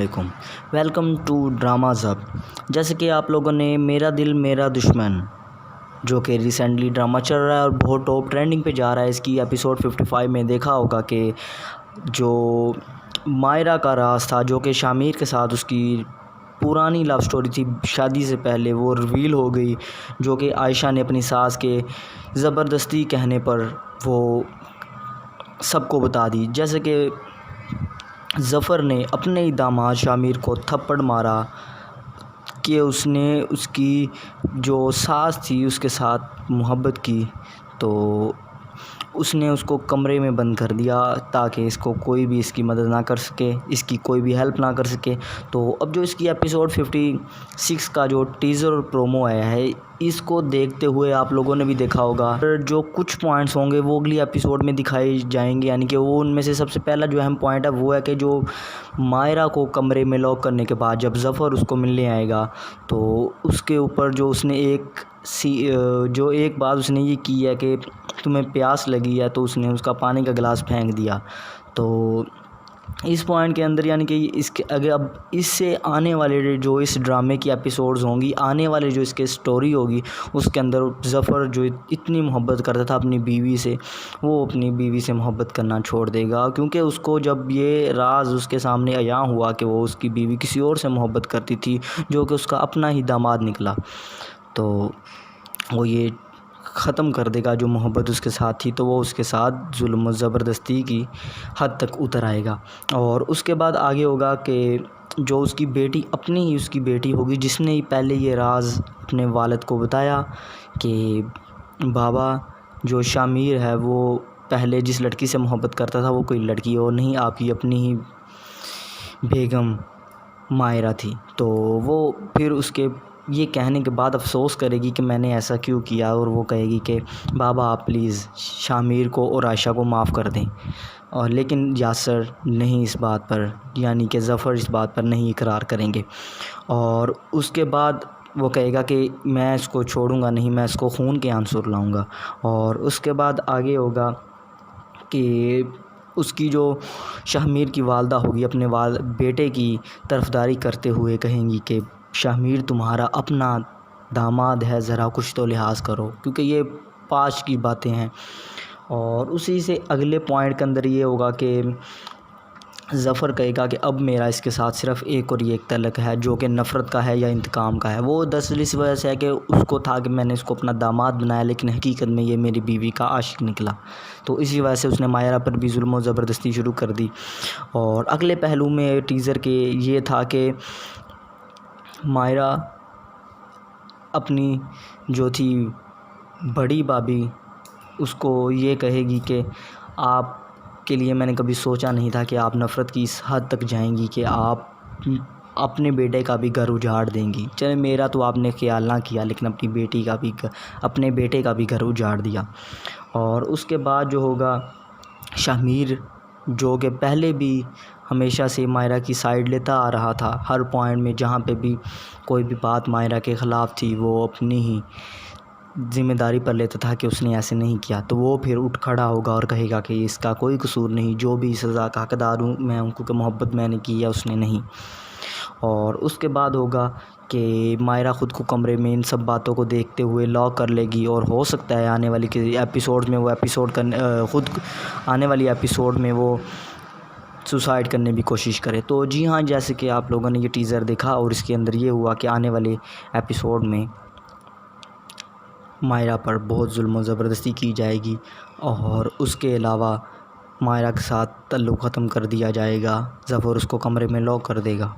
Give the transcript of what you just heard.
علیکم، welcome to dramas hub. جیسے کہ آپ لوگوں نے میرا دل میرا دشمن جو کہ ریسنٹلی ڈرامہ چل رہا ہے اور بہت ٹاپ ٹرینڈنگ پہ جا رہا ہے، اس کی ایپیسوڈ 55 میں دیکھا ہوگا کہ جو مائرہ کا راز تھا جو کہ شامیر کے ساتھ اس کی پرانی لو سٹوری تھی شادی سے پہلے، وہ ریویل ہو گئی، جو کہ عائشہ نے اپنی ساس کے زبردستی کہنے پر وہ سب کو بتا دی۔ جیسے کہ ظفر نے اپنے ہی داماد شامیر کو تھپڑ مارا کہ اس نے اس کی جو ساس تھی اس کے ساتھ محبت کی، تو اس نے اس کو کمرے میں بند کر دیا تاکہ اس کو کوئی بھی اس کی مدد نہ کر سکے، اس کی کوئی بھی ہیلپ نہ کر سکے۔ تو اب جو اس کی ایپیسوڈ 56 کا جو ٹیزر اور پرومو آیا ہے، اس کو دیکھتے ہوئے آپ لوگوں نے بھی دیکھا ہوگا جو کچھ پوائنٹس ہوں گے وہ اگلی ایپیسوڈ میں دکھائے جائیں گے، یعنی کہ وہ ان میں سے سب سے پہلا جو اہم پوائنٹ ہے وہ ہے کہ جو مائرہ کو کمرے میں لاک کرنے کے بعد جب ظفر اس کو ملنے آئے گا تو اس کے اوپر جو اس نے ایک بات اس نے یہ کی ہے کہ تمہیں پیاس لگی ہے، تو اس نے اس کا پانی کا گلاس پھینک دیا۔ تو اس پوائنٹ کے اندر یعنی کہ اب اس سے آنے والے جو اس ڈرامے کی ایپیسوڈز ہوں گی، آنے والے جو اس کے سٹوری ہوگی، اس کے اندر ظفر جو اتنی محبت کرتا تھا اپنی بیوی سے، وہ اپنی بیوی سے محبت کرنا چھوڑ دے گا، کیونکہ اس کو جب یہ راز اس کے سامنے عیاں ہوا کہ وہ اس کی بیوی کسی اور سے محبت کرتی تھی جو کہ اس کا اپنا ہی داماد نکلا، تو وہ یہ ختم کر دے گا جو محبت اس کے ساتھ تھی، تو وہ اس کے ساتھ ظلم و زبردستی کی حد تک اتر آئے گا۔ اور اس کے بعد آگے ہوگا کہ جو اس کی بیٹی اپنی ہی اس کی بیٹی ہوگی جس نے پہلے یہ راز اپنے والد کو بتایا کہ بابا جو شامیر ہے وہ پہلے جس لڑکی سے محبت کرتا تھا وہ کوئی لڑکی اور نہیں، آپ کی اپنی ہی بیگم مائرہ تھی۔ تو وہ پھر اس کے یہ کہنے کے بعد افسوس کرے گی کہ میں نے ایسا کیوں کیا، اور وہ کہے گی کہ بابا آپ پلیز شامیر کو اور عائشہ کو معاف کر دیں، اور لیکن یاسر نہیں اس بات پر، یعنی کہ ظفر اس بات پر نہیں اقرار کریں گے، اور اس کے بعد وہ کہے گا کہ میں اس کو چھوڑوں گا نہیں، میں اس کو خون کے آنسر لاؤں گا۔ اور اس کے بعد آگے ہوگا کہ اس کی جو شامیر کی والدہ ہوگی اپنے بیٹے کی طرفداری کرتے ہوئے کہیں گی کہ شامیر تمہارا اپنا داماد ہے، ذرا کچھ تو لحاظ کرو، کیونکہ یہ پاس کی باتیں ہیں۔ اور اسی سے اگلے پوائنٹ کے اندر یہ ہوگا کہ ظفر کہے گا کہ اب میرا اس کے ساتھ صرف ایک اور ایک تعلق ہے جو کہ نفرت کا ہے یا انتقام کا ہے۔ وہ دراصل اس وجہ سے ہے کہ اس کو تھا کہ میں نے اس کو اپنا داماد بنایا لیکن حقیقت میں یہ میری بیوی کا عاشق نکلا، تو اسی وجہ سے اس نے مائرہ پر بھی ظلم و زبردستی شروع کر دی۔ اور اگلے پہلو میں ٹیزر کے یہ تھا کہ مائرہ اپنی جو تھی بڑی بھابھی اس کو یہ کہے گی کہ آپ کے لیے میں نے کبھی سوچا نہیں تھا کہ آپ نفرت کی اس حد تک جائیں گی کہ آپ اپنے بیٹے کا بھی گھر اجاڑ دیں گی۔ چلے میرا تو آپ نے خیال نہ کیا لیکن اپنے بیٹے کا بھی گھر اجاڑ دیا۔ اور اس کے بعد جو ہوگا شامیر جو کہ پہلے بھی ہمیشہ سے مائرہ کی سائیڈ لیتا آ رہا تھا، ہر پوائنٹ میں جہاں پہ بھی کوئی بھی بات مائرہ کے خلاف تھی وہ اپنی ہی ذمہ داری پر لیتا تھا کہ اس نے ایسے نہیں کیا، تو وہ پھر اٹھ کھڑا ہوگا اور کہے گا کہ اس کا کوئی قصور نہیں، جو بھی سزا کا حقدار ہوں میں ان کو محبت میں نے کی ہے اس نے نہیں۔ اور اس کے بعد ہوگا کہ مائرہ خود کو کمرے میں ان سب باتوں کو دیکھتے ہوئے لاک کر لے گی، اور ہو سکتا ہے آنے والی ایپیسوڈ میں وہ آنے والی ایپیسوڈ میں وہ سوسائڈ کرنے کی کوشش کرے۔ تو جی ہاں، جیسے کہ آپ لوگوں نے یہ ٹیزر دیکھا اور اس کے اندر یہ ہوا کہ آنے والے ایپیسوڈ میں مائرہ پر بہت ظلم و زبردستی کی جائے گی، اور اس کے علاوہ مائرہ کے ساتھ تعلق ختم کر دیا جائے گا، ظفر اس کو کمرے میں لاک کر دے گا۔